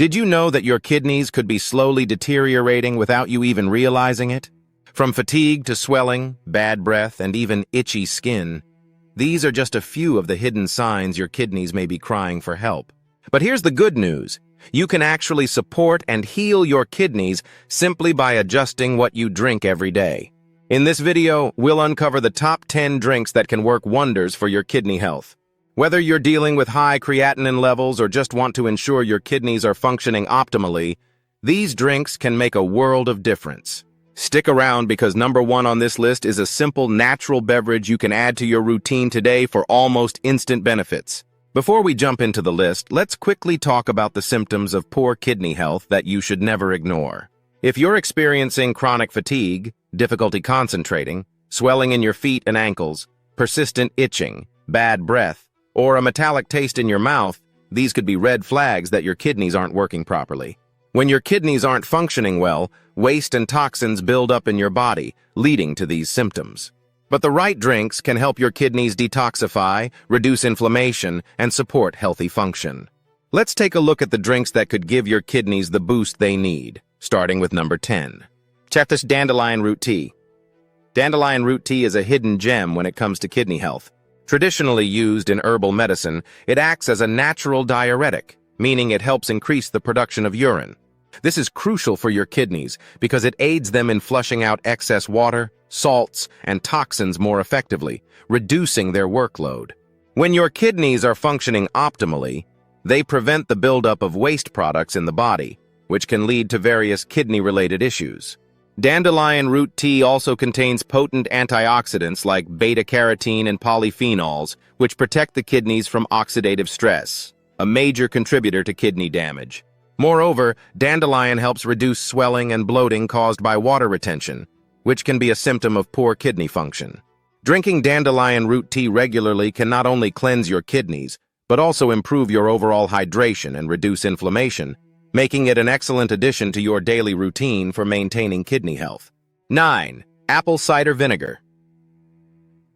Did you know that your kidneys could be slowly deteriorating without you even realizing it? From fatigue to swelling, bad breath, and even itchy skin, these are just a few of the hidden signs your kidneys may be crying for help. But here's the good news. You can actually support and heal your kidneys simply by adjusting what you drink every day. In this video, we'll uncover the top 10 drinks that can work wonders for your kidney health. Whether you're dealing with high creatinine levels or just want to ensure your kidneys are functioning optimally, these drinks can make a world of difference. Stick around because number 1 on this list is a simple natural beverage you can add to your routine today for almost instant benefits. Before we jump into the list, let's quickly talk about the symptoms of poor kidney health that you should never ignore. If you're experiencing chronic fatigue, difficulty concentrating, swelling in your feet and ankles, persistent itching, bad breath, or a metallic taste in your mouth, these could be red flags that your kidneys aren't working properly. When your kidneys aren't functioning well, waste and toxins build up in your body, leading to these symptoms. But the right drinks can help your kidneys detoxify, reduce inflammation, and support healthy function. Let's take a look at the drinks that could give your kidneys the boost they need, starting with number 10. Check this dandelion root tea. Dandelion root tea is a hidden gem when it comes to kidney health. Traditionally used in herbal medicine, it acts as a natural diuretic, meaning it helps increase the production of urine. This is crucial for your kidneys because it aids them in flushing out excess water, salts, and toxins more effectively, reducing their workload. When your kidneys are functioning optimally, they prevent the buildup of waste products in the body, which can lead to various kidney-related issues. Dandelion root tea also contains potent antioxidants like beta-carotene and polyphenols, which protect the kidneys from oxidative stress, a major contributor to kidney damage. Moreover, dandelion helps reduce swelling and bloating caused by water retention, which can be a symptom of poor kidney function. Drinking dandelion root tea regularly can not only cleanse your kidneys, but also improve your overall hydration and reduce inflammation, making it an excellent addition to your daily routine for maintaining kidney health. 9. Apple cider vinegar.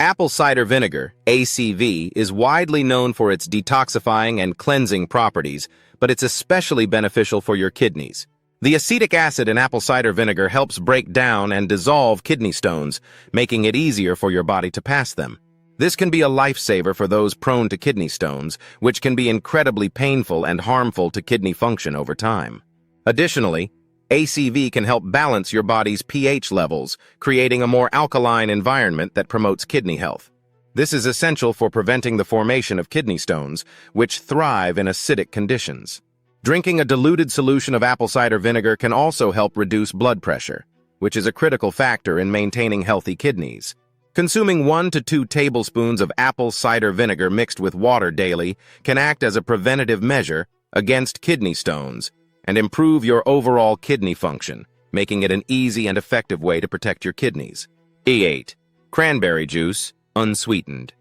Apple cider vinegar, ACV, is widely known for its detoxifying and cleansing properties, but it's especially beneficial for your kidneys. The acetic acid in apple cider vinegar helps break down and dissolve kidney stones, making it easier for your body to pass them. This can be a lifesaver for those prone to kidney stones, which can be incredibly painful and harmful to kidney function over time. Additionally, ACV can help balance your body's pH levels, creating a more alkaline environment that promotes kidney health. This is essential for preventing the formation of kidney stones, which thrive in acidic conditions. Drinking a diluted solution of apple cider vinegar can also help reduce blood pressure, which is a critical factor in maintaining healthy kidneys. Consuming 1 to 2 tablespoons of apple cider vinegar mixed with water daily can act as a preventative measure against kidney stones and improve your overall kidney function, making it an easy and effective way to protect your kidneys. 8. Cranberry juice, unsweetened.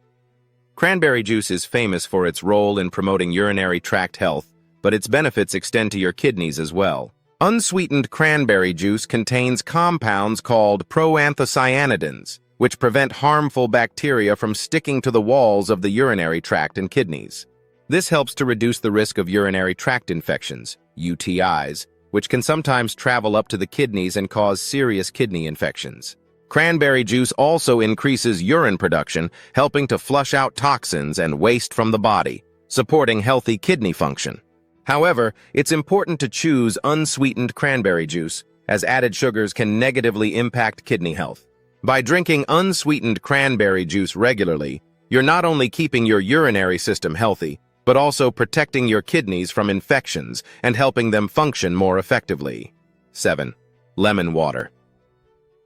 Cranberry juice is famous for its role in promoting urinary tract health, but its benefits extend to your kidneys as well. Unsweetened cranberry juice contains compounds called proanthocyanidins, which prevent harmful bacteria from sticking to the walls of the urinary tract and kidneys. This helps to reduce the risk of urinary tract infections, UTIs, which can sometimes travel up to the kidneys and cause serious kidney infections. Cranberry juice also increases urine production, helping to flush out toxins and waste from the body, supporting healthy kidney function. However, it's important to choose unsweetened cranberry juice, as added sugars can negatively impact kidney health. By drinking unsweetened cranberry juice regularly, you're not only keeping your urinary system healthy, but also protecting your kidneys from infections and helping them function more effectively. 7. Lemon water.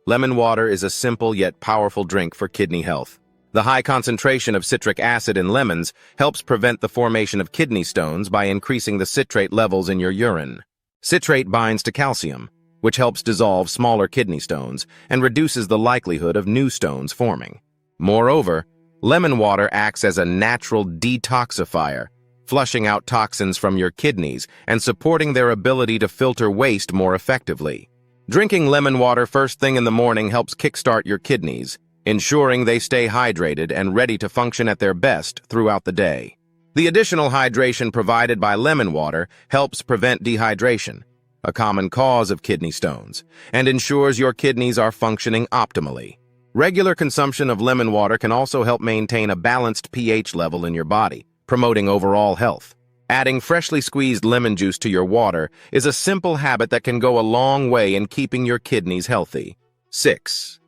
Lemon water is a simple yet powerful drink for kidney health. The high concentration of citric acid in lemons helps prevent the formation of kidney stones by increasing the citrate levels in your urine. Citrate binds to calcium, which helps dissolve smaller kidney stones and reduces the likelihood of new stones forming. Moreover, lemon water acts as a natural detoxifier, flushing out toxins from your kidneys and supporting their ability to filter waste more effectively. Drinking lemon water first thing in the morning helps kickstart your kidneys, ensuring they stay hydrated and ready to function at their best throughout the day. The additional hydration provided by lemon water helps prevent dehydration, a common cause of kidney stones, and ensures your kidneys are functioning optimally. Regular consumption of lemon water can also help maintain a balanced pH level in your body, promoting overall health. Adding freshly squeezed lemon juice to your water is a simple habit that can go a long way in keeping your kidneys healthy. 6.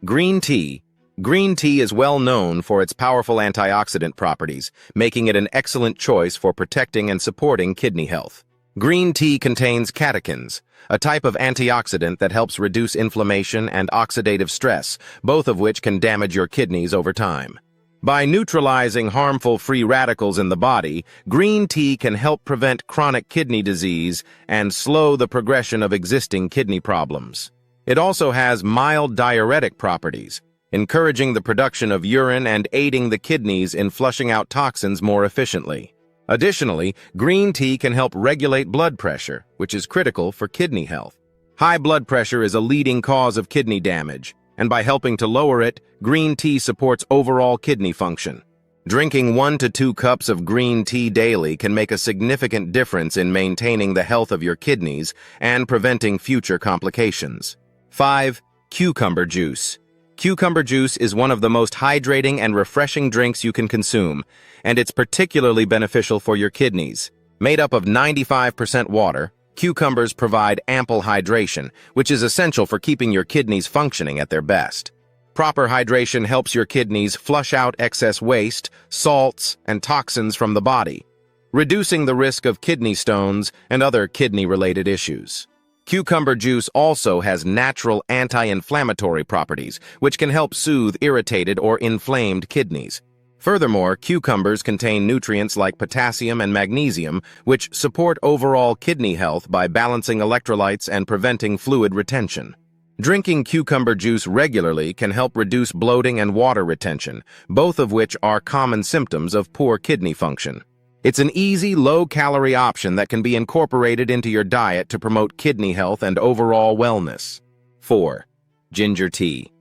Green tea. Green tea is well known for its powerful antioxidant properties, making it an excellent choice for protecting and supporting kidney health. Green tea contains catechins, a type of antioxidant that helps reduce inflammation and oxidative stress, both of which can damage your kidneys over time. By neutralizing harmful free radicals in the body, green tea can help prevent chronic kidney disease and slow the progression of existing kidney problems. It also has mild diuretic properties, encouraging the production of urine and aiding the kidneys in flushing out toxins more efficiently. Additionally, green tea can help regulate blood pressure, which is critical for kidney health. High blood pressure is a leading cause of kidney damage, and by helping to lower it, green tea supports overall kidney function. Drinking 1 to 2 cups of green tea daily can make a significant difference in maintaining the health of your kidneys and preventing future complications. 5. Cucumber juice. Cucumber juice is one of the most hydrating and refreshing drinks you can consume, and it's particularly beneficial for your kidneys. Made up of 95% water, cucumbers provide ample hydration, which is essential for keeping your kidneys functioning at their best. Proper hydration helps your kidneys flush out excess waste, salts, and toxins from the body, reducing the risk of kidney stones and other kidney-related issues. Cucumber juice also has natural anti-inflammatory properties, which can help soothe irritated or inflamed kidneys. Furthermore, cucumbers contain nutrients like potassium and magnesium, which support overall kidney health by balancing electrolytes and preventing fluid retention. Drinking cucumber juice regularly can help reduce bloating and water retention, both of which are common symptoms of poor kidney function. It's an easy, low-calorie option that can be incorporated into your diet to promote kidney health and overall wellness. 4. Ginger tea.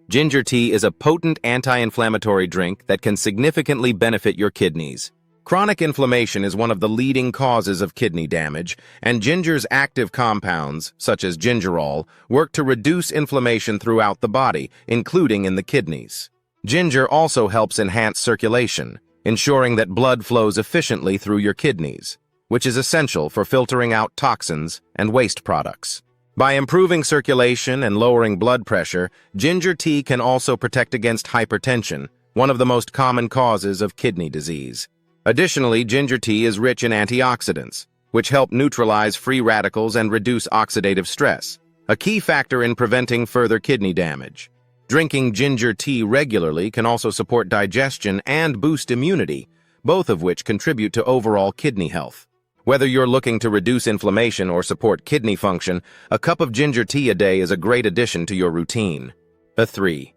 Ginger tea is a potent anti-inflammatory drink that can significantly benefit your kidneys. Chronic inflammation is one of the leading causes of kidney damage, and ginger's active compounds, such as gingerol, work to reduce inflammation throughout the body, including in the kidneys. Ginger also helps enhance circulation, ensuring that blood flows efficiently through your kidneys, which is essential for filtering out toxins and waste products. By improving circulation and lowering blood pressure, ginger tea can also protect against hypertension, one of the most common causes of kidney disease. Additionally, ginger tea is rich in antioxidants, which help neutralize free radicals and reduce oxidative stress, a key factor in preventing further kidney damage. Drinking ginger tea regularly can also support digestion and boost immunity, both of which contribute to overall kidney health. Whether you're looking to reduce inflammation or support kidney function, a cup of ginger tea a day is a great addition to your routine. 3.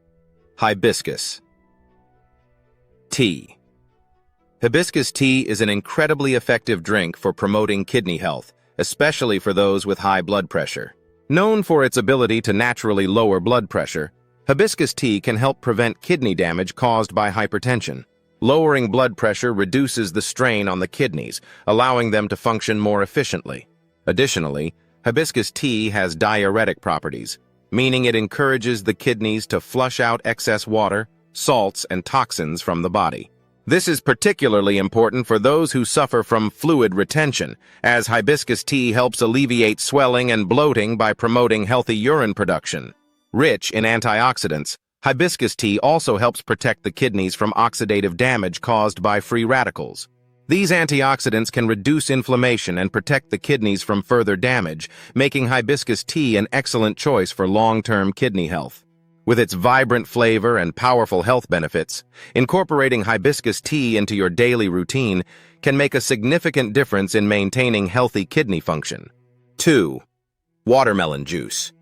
Hibiscus tea. Hibiscus tea is an incredibly effective drink for promoting kidney health, especially for those with high blood pressure. Known for its ability to naturally lower blood pressure, hibiscus tea can help prevent kidney damage caused by hypertension. Lowering blood pressure reduces the strain on the kidneys, allowing them to function more efficiently. Additionally, hibiscus tea has diuretic properties, meaning it encourages the kidneys to flush out excess water, salts, and toxins from the body. This is particularly important for those who suffer from fluid retention, as hibiscus tea helps alleviate swelling and bloating by promoting healthy urine production. Rich in antioxidants, hibiscus tea also helps protect the kidneys from oxidative damage caused by free radicals. These antioxidants can reduce inflammation and protect the kidneys from further damage, making hibiscus tea an excellent choice for long-term kidney health. With its vibrant flavor and powerful health benefits, incorporating hibiscus tea into your daily routine can make a significant difference in maintaining healthy kidney function. 2. Watermelon juice.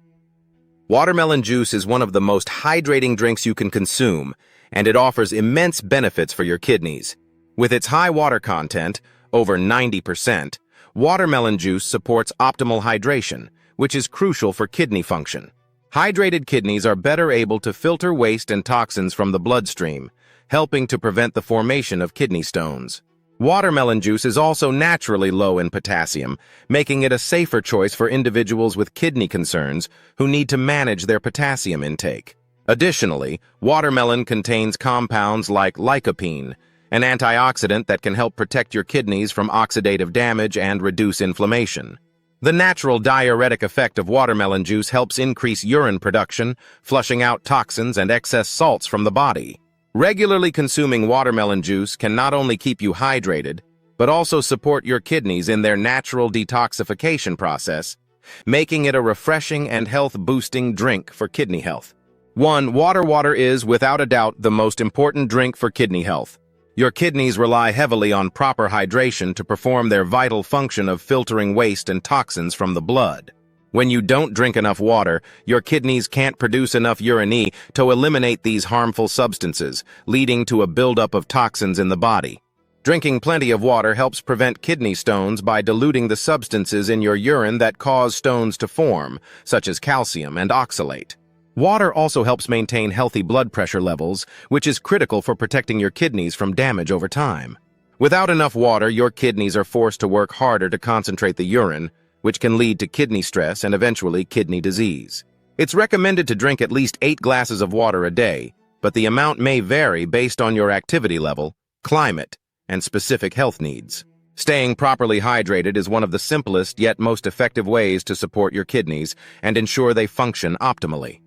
Watermelon juice is one of the most hydrating drinks you can consume, and it offers immense benefits for your kidneys. With its high water content, over 90%, watermelon juice supports optimal hydration, which is crucial for kidney function. Hydrated kidneys are better able to filter waste and toxins from the bloodstream, helping to prevent the formation of kidney stones. Watermelon juice is also naturally low in potassium, making it a safer choice for individuals with kidney concerns who need to manage their potassium intake. Additionally, watermelon contains compounds like lycopene, an antioxidant that can help protect your kidneys from oxidative damage and reduce inflammation. The natural diuretic effect of watermelon juice helps increase urine production, flushing out toxins and excess salts from the body. Regularly consuming watermelon juice can not only keep you hydrated, but also support your kidneys in their natural detoxification process, making it a refreshing and health-boosting drink for kidney health. 1. Water is, without a doubt, the most important drink for kidney health. Your kidneys rely heavily on proper hydration to perform their vital function of filtering waste and toxins from the blood. When you don't drink enough water, your kidneys can't produce enough urine to eliminate these harmful substances, leading to a buildup of toxins in the body. Drinking plenty of water helps prevent kidney stones by diluting the substances in your urine that cause stones to form, such as calcium and oxalate. Water also helps maintain healthy blood pressure levels, which is critical for protecting your kidneys from damage over time. Without enough water, your kidneys are forced to work harder to concentrate the urine, which can lead to kidney stress and eventually kidney disease. It's recommended to drink at least 8 glasses of water a day, but the amount may vary based on your activity level, climate, and specific health needs. Staying properly hydrated is one of the simplest yet most effective ways to support your kidneys and ensure they function optimally.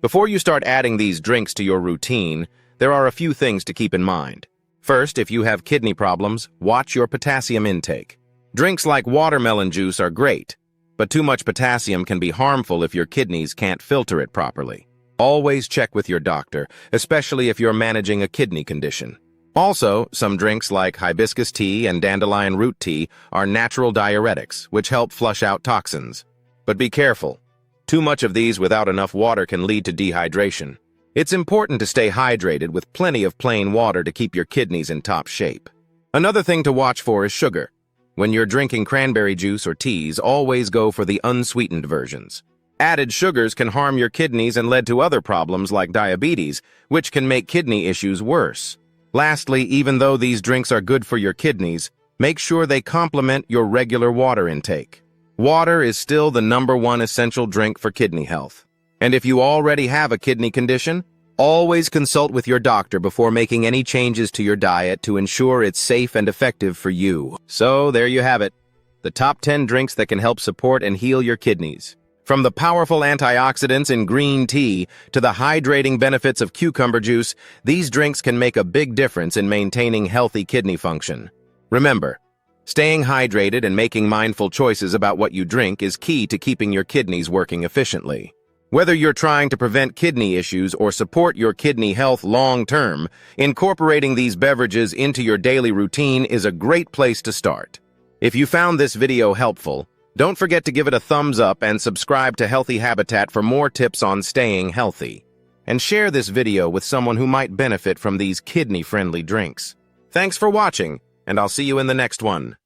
Before you start adding these drinks to your routine, there are a few things to keep in mind. First, if you have kidney problems, watch your potassium intake. Drinks like watermelon juice are great, but too much potassium can be harmful if your kidneys can't filter it properly. Always check with your doctor, especially if you're managing a kidney condition. Also, some drinks like hibiscus tea and dandelion root tea are natural diuretics, which help flush out toxins. But be careful. Too much of these without enough water can lead to dehydration. It's important to stay hydrated with plenty of plain water to keep your kidneys in top shape. Another thing to watch for is sugar. When you're drinking cranberry juice or teas, always go for the unsweetened versions. Added sugars can harm your kidneys and lead to other problems like diabetes, which can make kidney issues worse. Lastly, even though these drinks are good for your kidneys, make sure they complement your regular water intake. Water is still the #1 essential drink for kidney health. And if you already have a kidney condition, always consult with your doctor before making any changes to your diet to ensure it's safe and effective for you. So there you have it, the top 10 drinks that can help support and heal your kidneys. From the powerful antioxidants in green tea to the hydrating benefits of cucumber juice, these drinks can make a big difference in maintaining healthy kidney function. Remember, staying hydrated and making mindful choices about what you drink is key to keeping your kidneys working efficiently. Whether you're trying to prevent kidney issues or support your kidney health long-term, incorporating these beverages into your daily routine is a great place to start. If you found this video helpful, don't forget to give it a thumbs up and subscribe to Healthy Habitat for more tips on staying healthy. And share this video with someone who might benefit from these kidney-friendly drinks. Thanks for watching, and I'll see you in the next one.